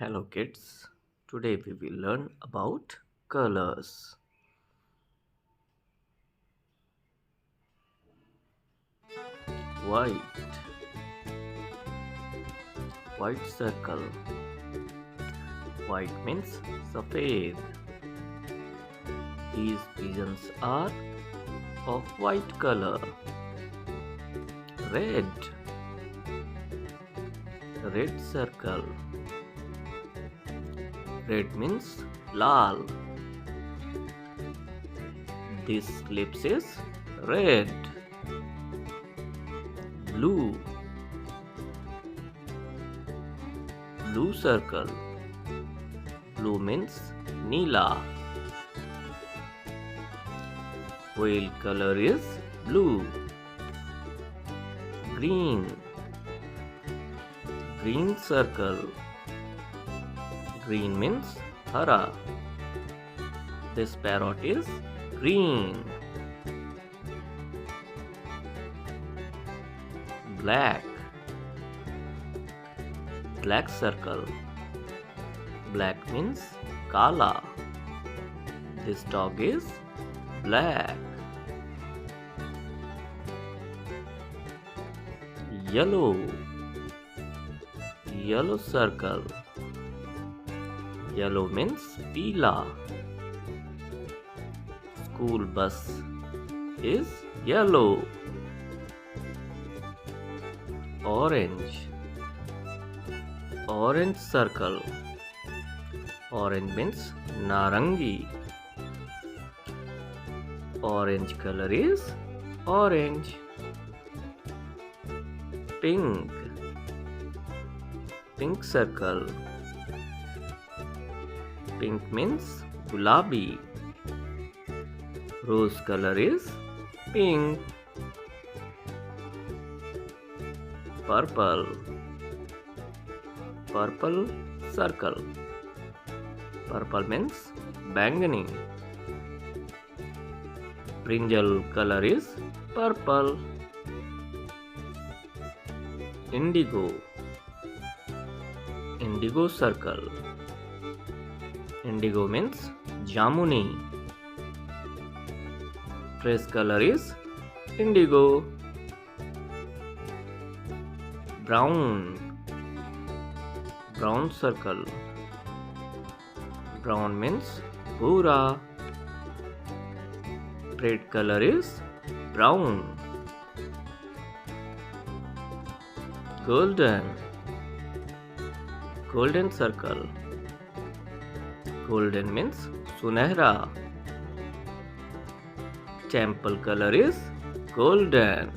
Hello kids, today we will learn about colors. White, white circle. White means safed. These pigeons are of white color. Red, red circle. Red means laal. This lips is red. Blue, blue circle. Blue means Neela. Whale color is blue. Green, green circle. Green means Hara. This parrot is green. Black, black circle. Black means Kala. This dog is black. Yellow, yellow circle. Yellow means Peela. School bus is yellow. Orange, orange circle. Orange means Narangi. Orange color is orange. Pink, pink circle. Pink means Gulabi. Rose color is pink. Purple, purple circle. Purple means Bengani. Brinjal color is purple. Indigo, indigo circle. Indigo means Jamuni. Dress color is indigo. Brown, brown circle. Brown means Bhura. Red color is brown. Golden, golden circle. Golden means Sunhara. Temple color is golden.